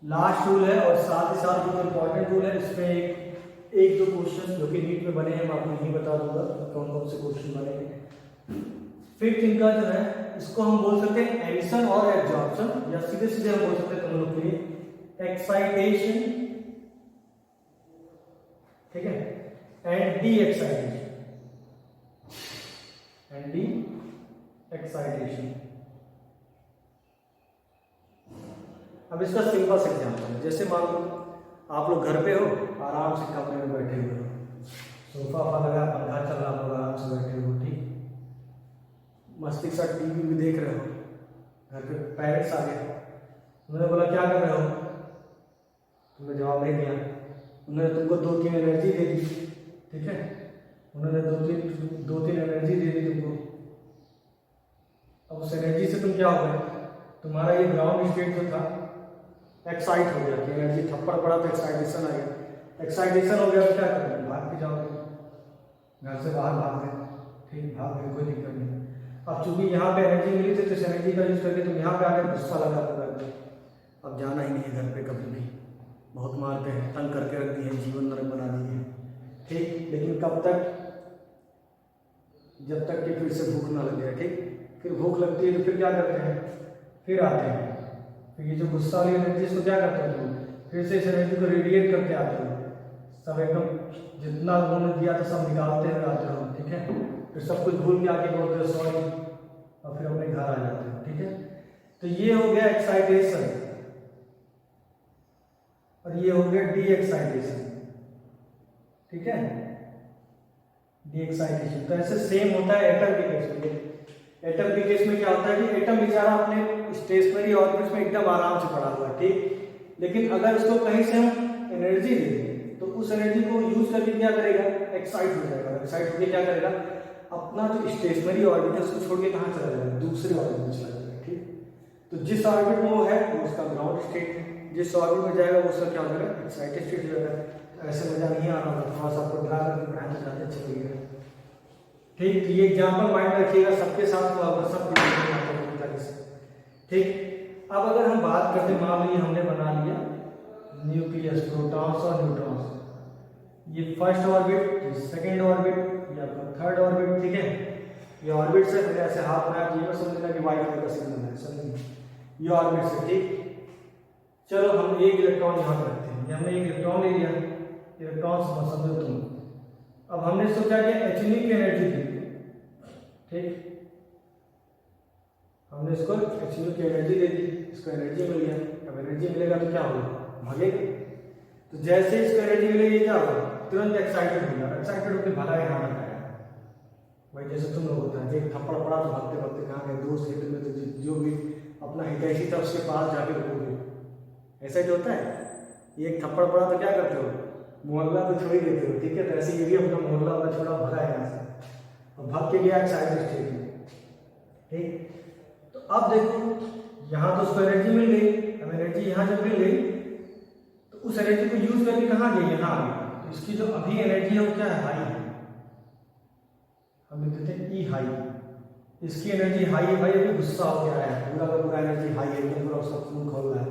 लास्ट रूल है, और साथ ही साथ जो इंपॉर्टेंट रूल है, इसमें एक दो क्वेश्चन जो कि नीट में बने हैं, मैं आपको नहीं बता दूंगा कौन कौन से क्वेश्चन बने हैं। फिफ्थ इनका जो है, इसको हम बोल सकते हैं एडिशन और एब्जॉर्प्शन, या सीधे सीधे हम बोल सकते हैं तुम लोग के लिए एक्साइटेशन, ठीक है, एंड डी एक्साइटेशन। अब इसका सिंपल सा एग्जांपल है, जैसे मान लो आप लोग घर पे हो, आराम से कमरे में बैठे हुए हो, सोफा लगा, पंखा चल रहा होगा, आराम से बैठे हो, ठीक, मस्ती के साथ टीवी भी देख रहे हो, घर पे पेरेंट्स आ गए, उन्होंने बोला क्या कर रहे हो, तुमने जवाब नहीं दिया, उन्होंने तुमको 2-3 एनर्जी दे दी, ठीक है, उन्होंने दो तीन एनर्जी दे दी तुमको। अब उस एनर्जी से तुम क्या हो गए, तुम्हारा ये ग्राउंड स्टेट जो था एक्साइट हो गया, कि एनर्जी थप्पड़ पड़ा तो एक्साइटेशन आ गया, एक्साइटेशन हो गया तो क्या करोगे, भाग के जाओगे, घर से बाहर भाग गए, ठीक, भाग गए, कोई दिक्कत नहीं। अब चूंकि यहाँ पे एनर्जी मिली थी तो इस एनर्जी का यूज करके तुम यहाँ पे आकर गुस्सा लगा कर, अब जाना ही नहीं है घर पे कभी भी, बहुत मारते हैं, तंग करके रख दिए, जीवन नरक बना दिए, ठीक। लेकिन कब तक, जब तक कि फिर से भूख ना लग जाए, ठीक। फिर भूख लगती है तो फिर क्या करते हैं, फिर आते हैं, फिर ये जो गुस्सा वाली एनर्जी इसको क्या करते हैं तुम, फिर से इस एनर्जी को रेडिएट करके आते हो, सब एकदम जितना उन्होंने दिया था सब निकालते हुए आते हो, ठीक है। फिर सब कुछ भूल के आके बोलते हैं सॉरी और फिर अपने घर आ जाते हैं। ठीक है, तो ये हो गया एक्साइटेशन और ये हो गया डी एक्साइटेशन। ठीक है, डी एक्साइटेशन। तो ऐसे सेम होता है एटम के केस में। एटम के केस में क्या होता है कि एटम बेचारा अपने स्टेशनरी ऑर्बिट में एकदम आराम से पड़ा हुआ है, ठीक, लेकिन अगर उसको कहीं से हम एनर्जी दें तो उस एनर्जी को यूज करके क्या करेगा, एक्साइट हो जाएगा। एक्साइट होकर क्या करेगा, अपना जो स्टेशनरी ऑर्बिट है उसको छोड़ के कहाँ चला जाएगा, दूसरे ऑर्बिट में चला जाएगा। ठीक, तो जिस ऑर्बिट में वो है वो उसका ग्राउंड स्टेट है, जिस ऑर्बिट में जाएगा वो उसका क्या हो जाएगा, एक्साइटेड स्टेट हो जाएगा। ऐसे मजा नहीं आ रहा था, थोड़ा सा आपको ड्रा करके पढ़ाना चाहते चलिएगा। ठीक, तो ये एग्जाम्पल माइंड में रखिएगा, सबके साथ सब ठीक। अब अगर हम बात करते हैं, मान लीजिए हमने बना लिया न्यूक्लियस, प्रोटॉन्स और न्यूट्रॉन्स, ये फर्स्ट ऑर्बिट, ये सेकेंड ऑर्बिट, ये आपका थर्ड ऑर्बिट। ठीक है, ये ऑर्बिट से मैंने ऐसे हाथ में किया, समझना कि वाई कलर का सिग्नल है, समझिए ये ऑर्बिट से। ठीक, चलो हम एक इलेक्ट्रॉन यहाँ पर रखते हैं, हमने एक इलेक्ट्रॉन ले लिया, इलेक्ट्रॉन समझो तुम। अब हमने सोचा कि एचनी की एनर्जी दी, ठीक, हमने इसको एचनी की एनर्जी दे दी, इसको एनर्जी मिल गया। अब एनर्जी मिलेगा तो क्या होगा, भागेगा। तो जैसे इसको एनर्जी मिलेगी क्या होगा, तुरंत एक्साइटेड होगा, एक्साइटेड होकर भागा यहाँ तक आया। वही जैसे तुम लोग होता है, एक थप्पड़ पड़ा तो भागते भागते कहाँ गए, दोस्त हित में तो जो भी अपना हितैषी था उसके पास जाके रुकोगे, ऐसा ही होता है। एक थप्पड़ पड़ा तो क्या करते हो, मोहल्ला तो छोड़ ही देते हो। ठीक है, तो ऐसे ये भी अपना मोहल्ला वाला छोड़ा, भगा यहाँ से और भाग के गया एक्साइटेड स्टेट में। ठीक, तो अब देखो यहाँ तो उसको एनर्जी मिल गई, अब एनर्जी यहाँ जब मिल गई तो उस एनर्जी को यूज करके कहाँ गई, यहाँ आ गई। तो इसकी जो अभी एनर्जी है वो क्या है, हाई है, हम लिख देते हैं ई हाई। इसकी एनर्जी हाई है, भाई अभी गुस्सा हो गया है, पूरा का पूरा एनर्जी हाई है, एकदम पूरा उसका खून खोल रहा है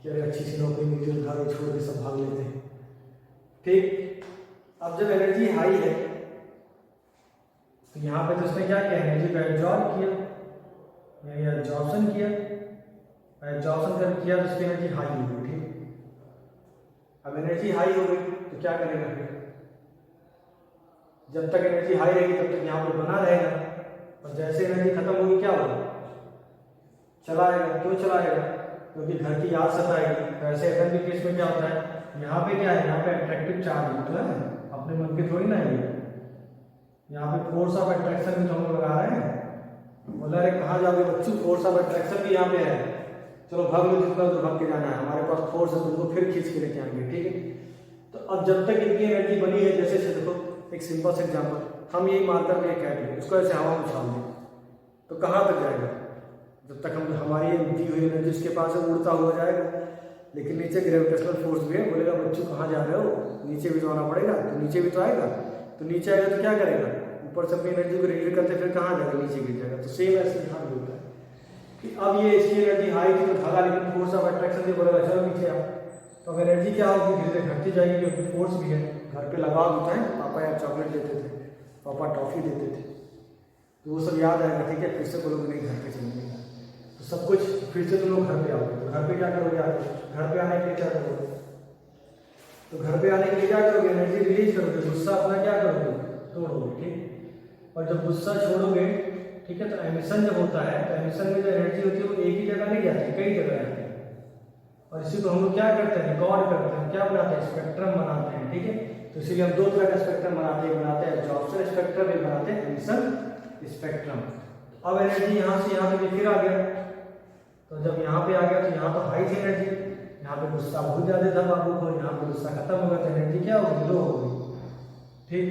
कि अरे अच्छी सी नौकरी मिलती है, घर छोड़ के सब भाग लेते हैं। ठीक, अब जब एनर्जी हाई है तो यहाँ पे तो उसने क्या किया, एनर्जी को एब्जॉर्ब किया, एब्जॉर्प्शन किया, एब्जॉर्प्शन कर किया तो उसकी एनर्जी हाई हो गई। ठीक, अब एनर्जी हाई हो गई तो क्या करेगा, फिर जब तक एनर्जी हाई रहेगी तब तक यहाँ पर बना रहेगा, और जैसे एनर्जी खत्म होगी क्या होगा, चला आएगा। क्यों चला आएगा, क्योंकि घर की याद सताएगी। तो ऐसे एटम के केस में क्या होता है, यहाँ पे क्या है, यहाँ पे अट्रैक्टिव चार्ज तो है, अपने मन के थोड़ी ना है, यहाँ पे फोर्स ऑफ अट्रैक्शन भी तो हम लगा रहे हैं। बोला अरे कहाँ जाओगे बच्चों, फोर्स ऑफ अट्रैक्शन भी यहाँ पे है, चलो भाग लो जितना तो भाग के जाना है, हमारे पास फोर्स है, तुमको फिर खींच के लेके आएंगे। ठीक है, तो अब जब तक इनकी एनर्जी बनी है, जैसे देखो एक सिंपल सा एग्जाम्पल, हम यही मार्कर में कैट है, उसको ऐसे हवा में उछाल दें तो कहाँ तक जाएगा, जब तक हम हमारी दी हुई एनर्जी उसके पास उड़ता हुआ जाएगा। लेकिन नीचे ग्रेविटेशनल फोर्स भी है, बोलेगा बच्चों कहाँ जा रहे हो, नीचे भी तो आना पड़ेगा, तो नीचे भी तो आएगा। तो नीचे आएगा तो क्या करेगा, ऊपर से अपनी एनर्जी को रिलीज करते फिर कहाँ जाएगा, नीचे गिर जाएगा। तो सेम ऐसे यहाँ भी होता है कि अब ये इसकी एनर्जी हाई थी तो भागा, लेकिन फोर्स ऑफ अट्रैक्शन से बोलेगा चलो नीचे आओ, तो अब एनर्जी क्या होगी, धीरे धीरे घटती जाएगी, क्योंकि फोर्स भी है। घर पे लगाव होता है, पापा यार चॉकलेट देते थे, पापा टॉफी देते थे, तो वो सब याद आएगा। ठीक है, फिर से बोलोगे नहीं घर पे चलेंगे, तो सब कुछ फिर से तुम लोग घर पे आओगे। तो घर पे क्या करोगे, घर पे आने के लिए क्या करोगे, तो घर पे आने के लिए क्या करोगे, एनर्जी रिलीज करोगे, गुस्सा अपना क्या करोगे, छोड़ोगे। ठीक, और जब गुस्सा छोड़ोगे, ठीक है, तो एमिशन जब होता है तो एमिशन में जो एनर्जी होती है वो एक ही जगह नहीं जाती, कई जगह जाती है। और इसी को हम लोग क्या करते हैं, रिकॉर्ड करते हैं, क्या बनाते हैं, स्पेक्ट्रम बनाते हैं। ठीक है, तो इसीलिए हम दो तरह का स्पेक्ट्रम बनाते हैं एब्जॉर्प्शन स्पेक्ट्रम, एक बनाते हैं एमिशन स्पेक्ट्रम। अब एनर्जी यहाँ से यहाँ पे फिर आ गया, तो जब यहाँ पे आ गया तो यहाँ तो हाई थी एनर्जी, यहाँ पे गुस्सा बहुत ज्यादा था बाबू को, यहाँ पे गुस्सा खत्म हो गया तो एनर्जी क्या हो गई, लो हो गई। ठीक,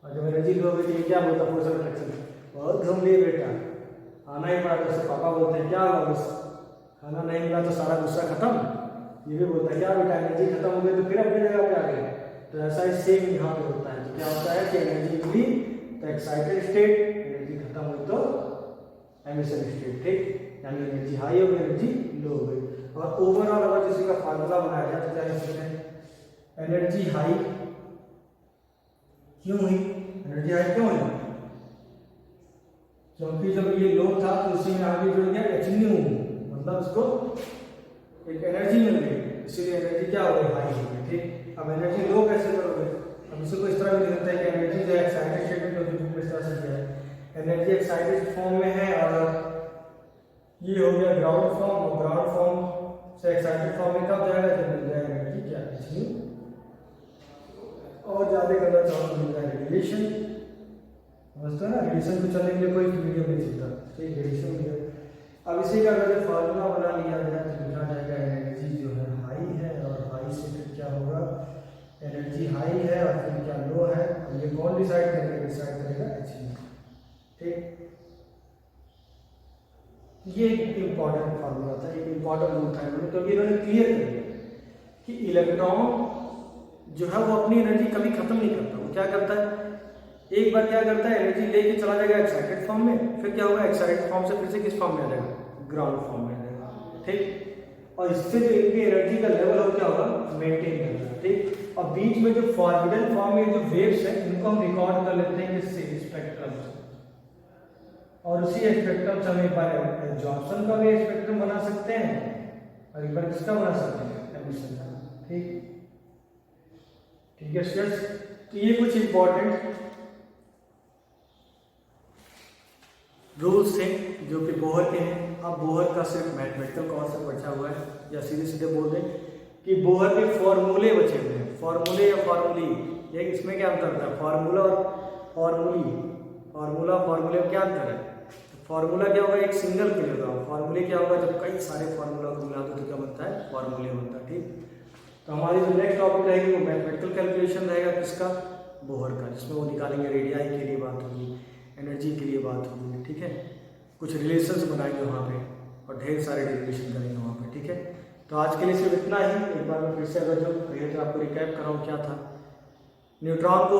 और जब एनर्जी लो हो गई तो क्या बोलता फोर्स ऑफ अट्रैक्शन, बहुत घूम लिए बेटा, आना ही पड़ा। तो पापा बोलते हैं क्या हुआ, गुस्सा खाना नहीं मिला तो सारा गुस्सा खत्म। ये भी बोलता है क्या बेटा, एनर्जी खत्म हो गई तो फिर अपनी जगह पे आ गए। तो ऐसा ही सेम यहाँ पे होता है। तो क्या होता है कि एनर्जी मिली तो एक्साइटेड स्टेट, एनर्जी खत्म हुई तो एमिशन स्टेट। ठीक, यानी एनर्जी हाई हो गई, एनर्जी लो हो गई। और ओवरऑल अगर किसी का फार्मूला बनाया जाए तो क्या लिख सकते हैं, एनर्जी हाई क्यों हुई, एनर्जी हाई क्यों हुई, क्योंकि जब ये लो था तो उसी में आगे जुड़ गया एच न्यू, मतलब उसको एक एनर्जी मिल गई, इसीलिए एनर्जी क्या हो गई, हाई हो गई। ठीक, अब एनर्जी लो कैसे करोगे, अब इसको इस तरह भी लिख सकते हैं कि एनर्जी जो है एक्साइटेड स्टेट में एक्साइटेड फॉर्म में है और ये हो गया ग्राउंड फॉर्म, और ग्राउंड फॉर्म से एक्साइटेड फॉर्म में कब जाएगा, जब मिल जाएगा एनर्जी क्या इतनी, और ज़्यादा करना चाहो तो मिल जाएगा रेडिएशन। समझते हो ना, रेडिएशन को चलने के लिए कोई मीडियम नहीं चलता, ठीक, रेडिएशन मीडियम। अब इसी का अगर फार्मूला बना लिया गया तो लिखा जाएगा एनर्जी जो है हाई है, और हाई से फिर क्या होगा, एनर्जी हाई है और फिर क्या लो है, और ये कौन डिसाइड करेगा, डिसाइड करेगा एच, ठीक। ये एक इंपॉर्टेंट फार्मूला था, एक इंपॉर्टेंट रूल था इन्होंने, क्योंकि इन्होंने क्लियर कर दिया कि इलेक्ट्रॉन जो है वो अपनी एनर्जी कभी खत्म नहीं करता। वो क्या करता है, एक बार क्या करता है, एनर्जी लेके चला जाएगा एक्साइटेड फॉर्म में, फिर क्या होगा, एक्साइटेड फॉर्म से फिर से किस फॉर्म में आ जाएगा, ग्राउंड फॉर्म में आ जाएगा, ठीक। और इससे जो इनकी एनर्जी का लेवल हो क्या होगा, मेंटेन करना, ठीक। और बीच में जो फॉरबिडन फॉर्म में जो वेव्स है इनको हम रिकॉर्ड कर लेते हैं किससे, स्पेक्ट्रम से, और उसी स्पेक्ट्रम से हम एक बार जॉनसन का भी स्पेक्ट्रम बना सकते हैं और एक बार किसका बना सकते हैं, एमिशन का, ठीक। ठीक है स्टूडेंट्स, तो ये कुछ इंपॉर्टेंट रूल्स थे जो कि बोहर के हैं। अब बोहर का सिर्फ मैथमेटिकल कॉन्सेप्ट बचा हुआ है, या सीधे सीधे बोल दें कि बोहर के फॉर्मूले बचे हुए हैं, फॉर्मूले या फॉर्मूली, ये इसमें क्या अंतर होता है, फार्मूला और फॉर्मूली, फार्मूला फॉर्मूले में क्या अंतर है, फार्मूला क्या होगा, एक सिंगल के लिए होगा, फार्मूले क्या होगा, जब कई सारे फार्मूला को मिला दो तो क्या बनता है, फार्मूले बनता है, ठीक। तो हमारी जो नेक्स्ट टॉपिक रहेगी वो मैथमेटिकल कैलकुलेशन रहेगा किसका, बोहर का, जिसमें वो निकालेंगे रेडियाई के लिए बात होगी, एनर्जी के लिए बात होगी, ठीक है, कुछ रिलेशंस बनाएंगे वहाँ पे और ढेर सारे डेरिवेशन करेंगे वहाँ पे, ठीक है। तो आज के लिए सिर्फ इतना ही। एक बार मैं फिर से अगर जो पहले तो आपको रिकैप कराऊँ क्या था, न्यूट्रॉन को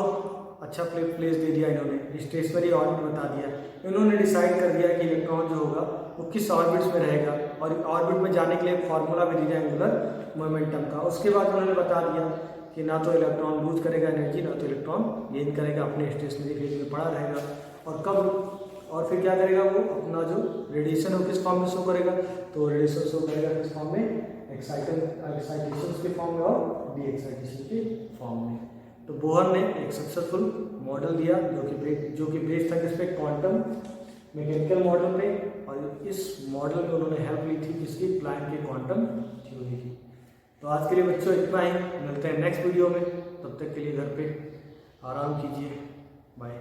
अच्छा प्लेस दे दिया इन्होंने, स्टेशनरी ऑर्बिट बता दिया, इन्होंने डिसाइड कर दिया कि इलेक्ट्रॉन जो होगा वो किस ऑर्बिट्स में रहेगा, और ऑर्बिट में जाने के लिए फार्मूला भी दिया एंगुलर मोमेंटम का। उसके बाद उन्होंने बता दिया कि ना तो इलेक्ट्रॉन लूज करेगा एनर्जी, ना तो इलेक्ट्रॉन गेन करेगा, अपने स्टेशनरी फेज में पड़ा रहेगा, और कब, और फिर क्या करेगा, वो अपना जो रेडिएशन हो किस फॉर्म में शो करेगा, तो रेडिएशन शो करेगा किस फॉर्म में, एक्साइटेशन के फॉर्म में और डी एक्साइटेशन के फॉर्म में। तो बोहर ने एक सक्सेसफुल मॉडल दिया जो कि बेस्ड था किस पे, क्वांटम मैकेनिकल मॉडल पे, और इस मॉडल में उन्होंने हेल्प ली थी किसकी, प्लैंक के क्वांटम थ्योरी की। तो आज के लिए बच्चों इतना ही, मिलते हैं नेक्स्ट वीडियो में, तब तक के लिए घर पे आराम कीजिए, बाय।